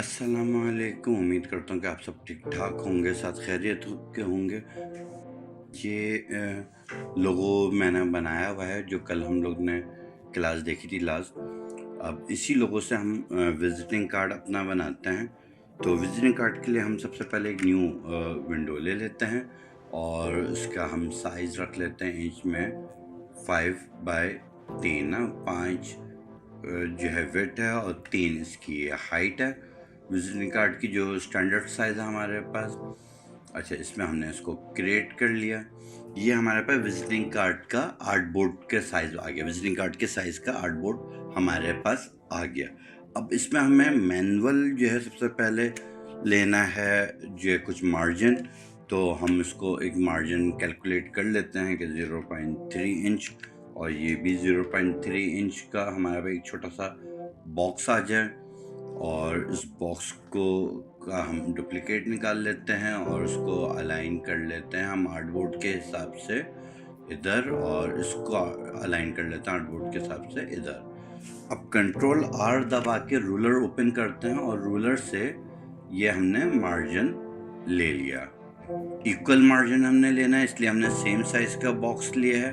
अस्सलामुअलैकुम। उम्मीद करता हूँ कि आप सब ठीक ठाक होंगे, साथ खैरियत के होंगे। ये लोगो मैंने बनाया हुआ है जो कल हम लोग ने क्लास देखी थी लास्ट। अब इसी लोगो से हम विजिटिंग कार्ड अपना बनाते हैं। तो विजिटिंग कार्ड के लिए हम सबसे पहले एक न्यू विंडो ले लेते हैं और उसका हम साइज़ रख लेते हैं इंच में 5 बाय 3 ना 5 जो है विड्थ है और 3 इसकी हाइट है। विजिटिंग कार्ड की जो स्टैंडर्ड साइज़ है हमारे पास। अच्छा, इसमें हमने इसको क्रिएट कर लिया। ये हमारे पास विजिटिंग कार्ड का आर्टबोर्ड के साइज़ आ गया। विजिटिंग कार्ड के साइज़ का आर्टबोर्ड हमारे पास आ गया। अब इसमें हमें मैनुअल जो है सबसे पहले लेना है जो है कुछ मार्जिन। तो हम इसको एक मार्जिन कैलकुलेट कर लेते हैं कि 0.3 इंच और ये भी 0.3 इंच का हमारा एक छोटा सा बॉक्स आ जाए। और इस बॉक्स को का हम डुप्लीकेट निकाल लेते हैं और उसको अलाइन कर लेते हैं हम आर्टबोर्ड के हिसाब से इधर, और इसको अलाइन कर लेते हैं आर्टबोर्ड के हिसाब से इधर। अब कंट्रोल आर दबा के रूलर ओपन करते हैं और रूलर से ये हमने मार्जिन ले लिया। इक्वल मार्जिन हमने लेना है, इसलिए हमने सेम साइज का बॉक्स लिया है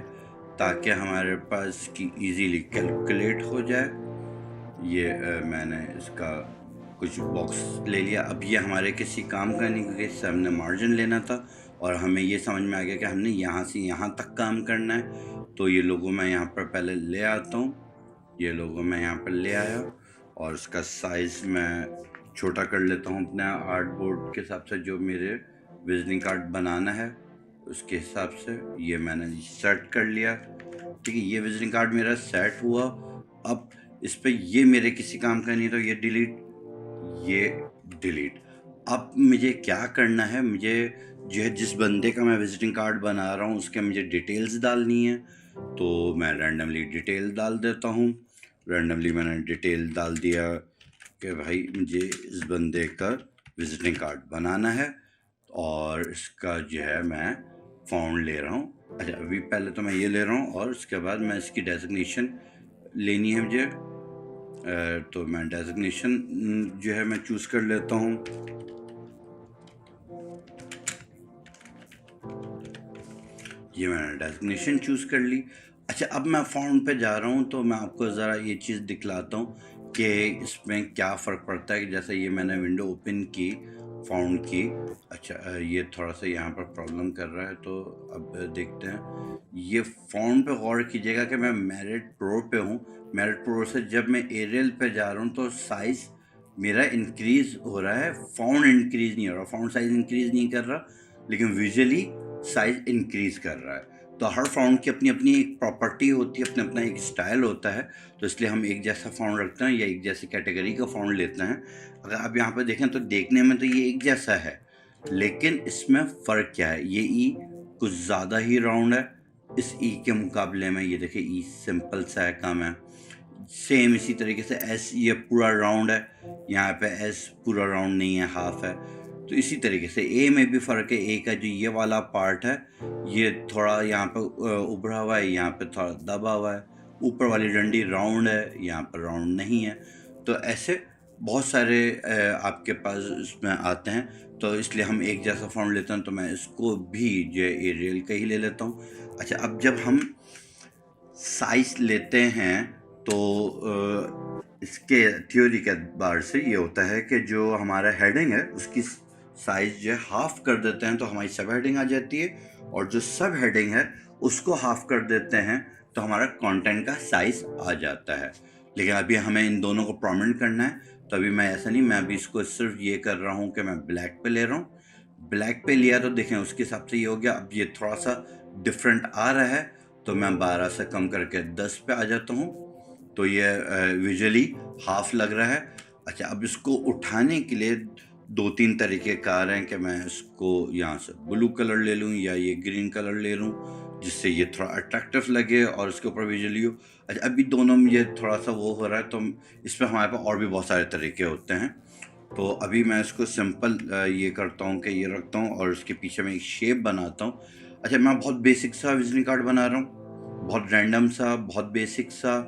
ताकि हमारे पास की इजीली कैलकुलेट हो जाए। ये मैंने इसका कुछ बॉक्स ले लिया। अब ये हमारे किसी काम का नहीं, क्योंकि इससे हमने मार्जिन लेना था और हमें ये समझ में आ गया कि हमने यहाँ से यहाँ तक काम करना है। तो ये लोगो मैं यहाँ पर पहले ले आता हूँ। ये लोगो मैं यहाँ पर ले आया और इसका साइज़ मैं छोटा कर लेता हूँ अपने आर्टबोर्ड के हिसाब से, जो मेरे विजिटिंग कार्ड बनाना है उसके हिसाब से। ये मैंने सेट कर लिया। ठीक है, ये विजिटिंग कार्ड मेरा सेट हुआ। अब इस पे ये मेरे किसी काम का नहीं, तो ये डिलीट, ये डिलीट। अब मुझे क्या करना है, मुझे जो है जिस बंदे का मैं विजिटिंग कार्ड बना रहा हूँ उसके मुझे डिटेल्स डालनी है। तो मैं रैंडमली डिटेल डाल देता हूँ। रैंडमली मैंने डिटेल डाल दिया कि भाई मुझे इस बंदे का विजिटिंग कार्ड बनाना है और इसका जो है मैं फ़ॉन्ट ले रहा हूँ। अच्छा, अभी पहले तो मैं ये ले रहा हूँ और उसके बाद मैं इसकी डेजिग्नेशन लेनी है मुझे। तो मैं डेजिग्नेशन जो है मैं चूज़ कर लेता हूँ। ये मैंने डेजिग्नेशन चूज़ कर ली। अच्छा, अब मैं फ़ॉन्ट पे जा रहा हूँ तो मैं आपको ज़रा ये चीज़ दिखलाता हूँ कि इसमें क्या फ़र्क पड़ता है। कि जैसे ये मैंने विंडो ओपन की फ़ॉन्ट की। अच्छा, ये थोड़ा सा यहाँ पर प्रॉब्लम कर रहा है, तो अब देखते हैं। ये फ़ॉन्ट पे गौर कीजिएगा कि मैं मेरिट प्रो पे हूँ। मेरिट प्रो से जब मैं एरियल पे जा रहा हूँ तो साइज़ मेरा इंक्रीज़ हो रहा है, फ़ॉन्ट इंक्रीज़ नहीं हो रहा। फ़ॉन्ट साइज़ इंक्रीज़ नहीं कर रहा, लेकिन विजुअली साइज़ इंक्रीज़ कर रहा है। तो हर फ़ॉन्ट की अपनी अपनी एक प्रॉपर्टी होती है, अपना अपना एक स्टाइल होता है। तो इसलिए हम एक जैसा फ़ॉन्ट रखते हैं या एक जैसी कैटेगरी का फ़ॉन्ट लेते हैं। अगर आप यहाँ पे देखें तो देखने में तो ये एक जैसा है, लेकिन इसमें फ़र्क क्या है। ये ई कुछ ज़्यादा ही राउंड है इस ई के मुकाबले में। ये देखिए ई सिंपल सा है, कम है। सेम इसी तरीके से एस, ये पूरा राउंड है, यहाँ पे एस पूरा राउंड नहीं है, हाफ है। तो इसी तरीके से ए में भी फ़र्क है। ए का जो ये वाला पार्ट है ये थोड़ा यहाँ पे उभरा हुआ है, यहाँ पे थोड़ा दबा हुआ है। ऊपर वाली डंडी राउंड है, यहाँ पर राउंड नहीं है। तो ऐसे बहुत सारे आपके पास इसमें आते हैं। तो इसलिए हम एक जैसा फ़ॉन्ट लेते हैं, तो मैं इसको भी जो है एरियल का ही ले लेता हूँ। अच्छा, अब जब हम साइज़ लेते हैं तो इसके थ्योरी के एतबार से ये होता है कि जो हमारा हेडिंग है उसकी साइज़ जो है हाफ कर देते हैं तो हमारी सब हेडिंग आ जाती है, और जो सब हेडिंग है उसको हाफ कर देते हैं तो हमारा कंटेंट का साइज़ आ जाता है। लेकिन अभी हमें इन दोनों को प्रोमिनेंट करना है, तो अभी मैं ऐसा नहीं, मैं अभी इसको सिर्फ ये कर रहा हूँ कि मैं ब्लैक पे ले रहा हूँ। ब्लैक पे लिया तो देखें उसके हिसाब से ये हो गया। अब ये थोड़ा सा डिफरेंट आ रहा है, तो मैं 12 से कम करके 10 पे आ जाता हूँ। तो ये विजुअली हाफ लग रहा है। अच्छा, अब इसको उठाने के लिए 2-3 तरीके कार हैं कि मैं इसको यहाँ से ब्लू कलर ले लूँ या ये ग्रीन कलर ले लूँ, जिससे ये थोड़ा अट्रैक्टिव लगे और इसके ऊपर विजुअली हो। अच्छा, अभी दोनों में ये थोड़ा सा वो हो रहा है, तो इसमें हमारे पास और भी बहुत सारे तरीके होते हैं। तो अभी मैं इसको सिंपल ये करता हूँ कि ये रखता हूँ और उसके पीछे मैं एक शेप बनाता हूँ। अच्छा, मैं बहुत बेसिक सा विजिटिंग कार्ड बना रहा हूँ, बहुत रैंडम सा, बहुत बेसिक सा।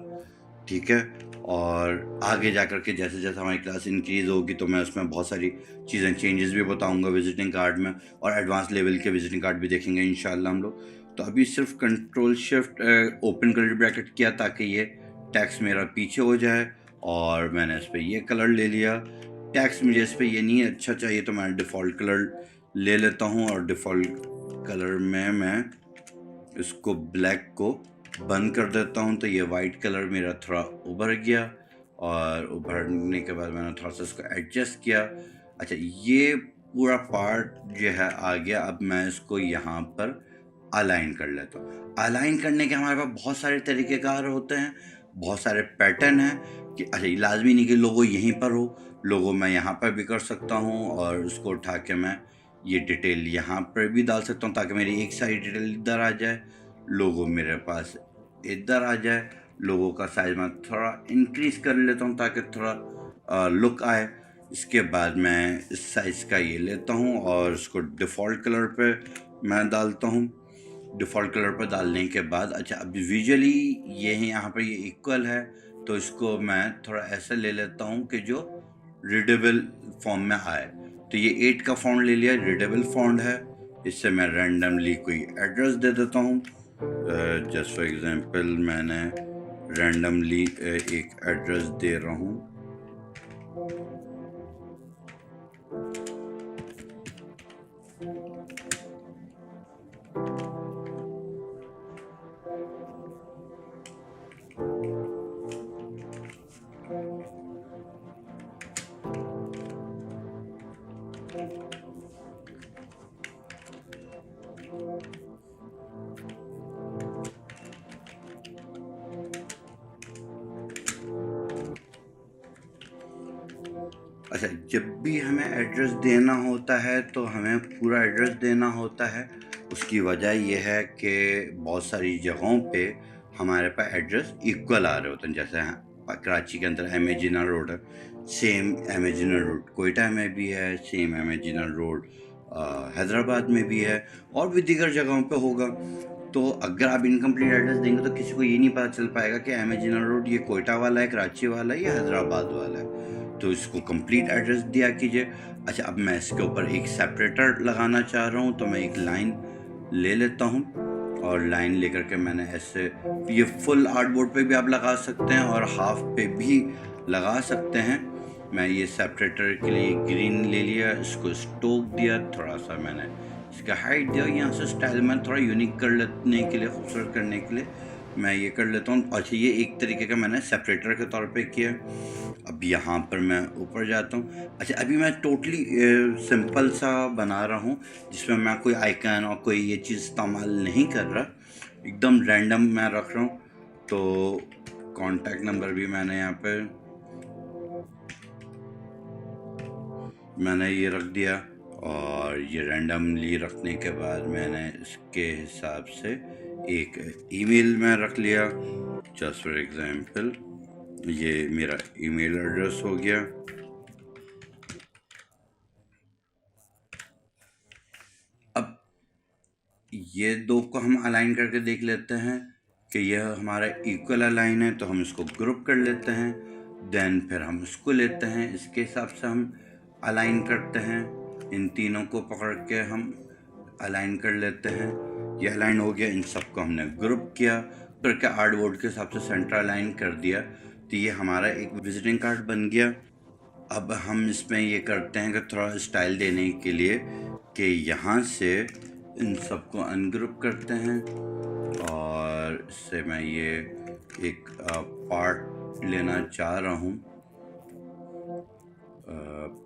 ठीक है। और आगे जा कर के जैसे जैसे हमारी क्लास इंक्रीज़ होगी तो मैं उसमें बहुत सारी चीज़ें चेंजेस भी बताऊंगा विजिटिंग कार्ड में, और एडवांस लेवल के विजिटिंग कार्ड भी देखेंगे इंशाल्लाह हम लोग। तो अभी सिर्फ control shift open curly bracket किया ताकि ये टैक्स मेरा पीछे हो जाए, और मैंने इस पर ये कलर ले लिया। टैक्स मुझे इस पर ये नहीं अच्छा चाहिए तो मैं डिफ़ॉल्ट कलर ले लेता हूँ, और डिफ़ॉल्ट कलर में मैं इसको ब्लैक को बंद कर देता हूँ। तो ये वाइट कलर मेरा थोड़ा उभर गया, और उभरने के बाद मैंने थोड़ा सा इसको एडजस्ट किया। अच्छा, ये पूरा पार्ट जो है आ गया। अब मैं इसको यहाँ पर अलाइन कर लेता हूँ। अलाइन करने के हमारे पास बहुत सारे तरीक़ेकार होते हैं, बहुत सारे पैटर्न हैं कि अच्छा ये लाजमी नहीं कि लोगो यहीं पर हो, लोगो मैं यहाँ पर भी कर सकता हूँ, और उसको उठा के मैं ये डिटेल यहाँ पर भी डाल सकता हूँ ताकि मेरी एक साइड डिटेल इधर आ जाए, लोगो मेरे पास इधर आ जाए। लोगों का साइज मैं थोड़ा इंक्रीज़ कर लेता हूँ ताकि थोड़ा लुक आए। इसके बाद मैं इस साइज़ का ये लेता हूँ और इसको डिफ़ॉल्ट कलर पे मैं डालता हूँ। डिफ़ॉल्ट कलर पर डालने के बाद अच्छा अब विजुअली ये है यहाँ पर ये इक्वल है, तो इसको मैं थोड़ा ऐसे ले लेता हूँ कि जो रीडेबल फॉर्म में आए। तो ये 8 का फ़ॉन्ट ले लिया, रीडेबल फ़ॉन्ट है। इससे मैं रैंडमली कोई एड्रेस दे देता हूँ। जस्ट फॉर एग्जांपल मैंने रैंडमली एक एड्रेस दे रहा हूँ। अच्छा, जब भी हमें एड्रेस देना होता है तो हमें पूरा एड्रेस देना होता है। उसकी वजह ये है कि बहुत सारी जगहों पे हमारे पास एड्रेस इक्वल आ रहे होते हैं। जैसे कराची के अंदर एम ए जिना रोड है, same M A Jinnah road Quetta में भी है, same M A Jinnah road Hyderabad में भी है, और भी दीगर जगहों पे होगा। तो अगर आप इनकम्प्लीट एड्रेस देंगे तो किसी को ये नहीं पता चल पाएगा कि एम ए जिना रोड ये कोयटा वाला है, कराची वाला है या हैदराबाद वाला है। तो इसको कंप्लीट एड्रेस दिया कीजिए। अच्छा, अब मैं इसके ऊपर एक सेपरेटर लगाना चाह रहा हूँ, तो मैं एक लाइन ले लेता हूँ, और लाइन लेकर के मैंने ऐसे ये फुल आर्टबोर्ड पे भी आप लगा सकते हैं और हाफ पे भी लगा सकते हैं। मैं ये सेपरेटर के लिए ग्रीन ले लिया, इसको स्टोक दिया, थोड़ा सा मैंने इसका हाइट दिया। यहाँ से स्टाइल में थोड़ा यूनिक कर लेने के लिए, खूबसूरत करने के लिए मैं ये कर लेता हूँ। अच्छा, ये एक तरीके का मैंने सेपरेटर के तौर पे किया। अब यहाँ पर मैं ऊपर जाता हूँ। अच्छा, अभी मैं टोटली सिंपल सा बना रहा हूँ जिसमें मैं कोई आइकन और कोई ये चीज़ इस्तेमाल नहीं कर रहा, एकदम रैंडम मैं रख रहा हूँ। तो कॉन्टैक्ट नंबर भी मैंने यहाँ पे मैंने ये रख दिया, और ये रैंडमली रखने के बाद मैंने इसके हिसाब से एक ईमेल में रख लिया। जस्ट फॉर एग्जांपल ये मेरा ईमेल एड्रेस हो गया। अब ये दो को हम अलाइन करके देख लेते हैं कि यह हमारा इक्वल अलाइन है, तो हम इसको ग्रुप कर लेते हैं। देन फिर हम इसको लेते हैं, इसके हिसाब से हम अलाइन करते हैं। इन तीनों को पकड़ के हम अलाइन कर लेते हैं। ये अलाइन हो गया, इन सबको हमने ग्रुप किया, करके आर्टबोर्ड के हिसाब से सेंटर अलाइन कर दिया। तो ये हमारा एक विजिटिंग कार्ड बन गया। अब हम इसमें ये करते हैं कि थोड़ा स्टाइल देने के लिए कि यहाँ से इन सबको अनग्रुप करते हैं, और इससे मैं ये एक पार्ट लेना चाह रहा हूँ।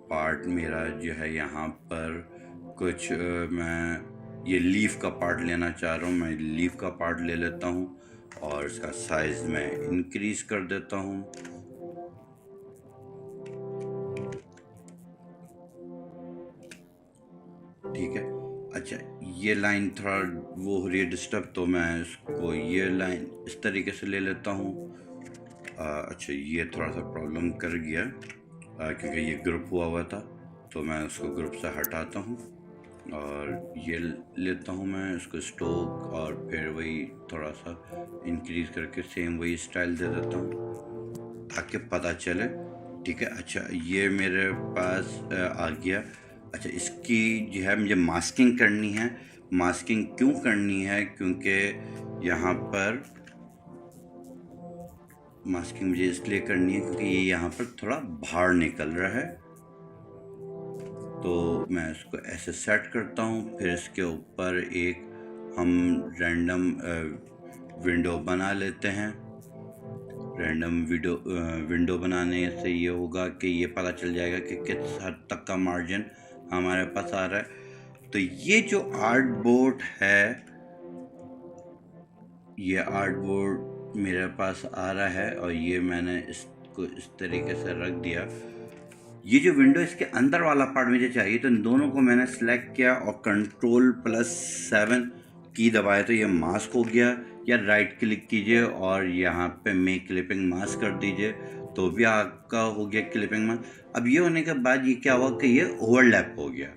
पार्ट मेरा जो है यहाँ पर कुछ मैं ये लीफ का पार्ट लेना चाह रहा हूँ। मैं लीफ का पार्ट ले लेता हूँ और इसका साइज़ मैं इंक्रीज़ कर देता हूँ। ठीक है। अच्छा, ये लाइन थोड़ा वो हो रही है डिस्टर्ब, तो मैं इसको ये लाइन इस तरीके से ले लेता हूँ। अच्छा, ये थोड़ा सा प्रॉब्लम कर गया क्योंकि ये ग्रुप हुआ था, तो मैं उसको ग्रुप से हटाता हूँ और ये लेता हूँ मैं इसको स्टोक, और फिर वही थोड़ा सा इंक्रीज़ करके सेम वही स्टाइल दे देता हूँ। ताकि पता चले। ठीक है, अच्छा ये मेरे पास आ गया। अच्छा इसकी जो है मुझे मास्किंग करनी है। मास्किंग क्यों करनी है? क्योंकि यहाँ पर मास्किंग मुझे इसलिए करनी है क्योंकि ये यहाँ पर थोड़ा बाहर निकल रहा है। तो मैं इसको ऐसे सेट करता हूँ, फिर इसके ऊपर एक हम रैंडम विंडो बना लेते हैं। रैंडम विंडो बनाने से ये होगा कि ये पता चल जाएगा कि किस हद तक का मार्जिन हमारे पास आ रहा है। तो ये जो आर्ट बोर्ड है, ये आर्ट बोर्ड मेरे पास आ रहा है और ये मैंने इसको इस तरीके से रख दिया। ये जो विंडो इसके अंदर वाला पार्ट मुझे चाहिए, तो इन दोनों को मैंने सेलेक्ट किया और Ctrl+7 की दबाया तो ये मास्क हो गया। या राइट क्लिक कीजिए और यहाँ पे मेक क्लिपिंग मास्क कर दीजिए तो भी आपका हो गया क्लिपिंग मास्क। अब ये होने के बाद ये क्या हुआ कि ये ओवरलैप हो गया।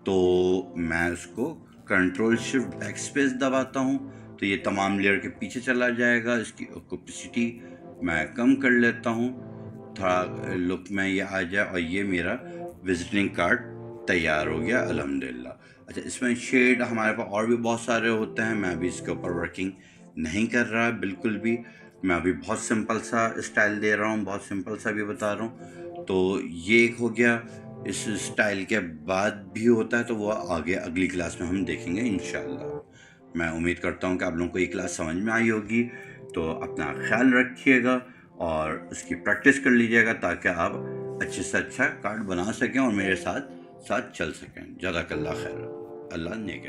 तो मैं उसको Ctrl+Shift बैकस्पेस दबाता हूँ तो ये तमाम लेयर के पीछे चला जाएगा। इसकी ओपेसिटी मैं कम कर लेता हूँ, थोड़ा लुक में ये आ जाए और ये मेरा विजिटिंग कार्ड तैयार हो गया अल्हम्दुलिल्लाह। अच्छा इसमें शेड हमारे पास और भी बहुत सारे होते हैं, मैं अभी इसके ऊपर वर्किंग नहीं कर रहा बिल्कुल भी। मैं अभी बहुत सिंपल सा स्टाइल दे रहा हूँ, बहुत सिंपल सा भी बता रहा हूँ। तो ये एक हो गया। इस स्टाइल के बाद भी होता है तो वो आगे अगली क्लास में हम देखेंगे इंशाल्लाह। मैं उम्मीद करता हूँ कि आप लोगों को ये क्लास समझ में आई होगी। तो अपना ख्याल रखिएगा और उसकी प्रैक्टिस कर लीजिएगा ताकि आप अच्छे से अच्छा कार्ड बना सकें और मेरे साथ साथ चल सकें। जज़ाकल्लाह खैर। अल्लाह नेक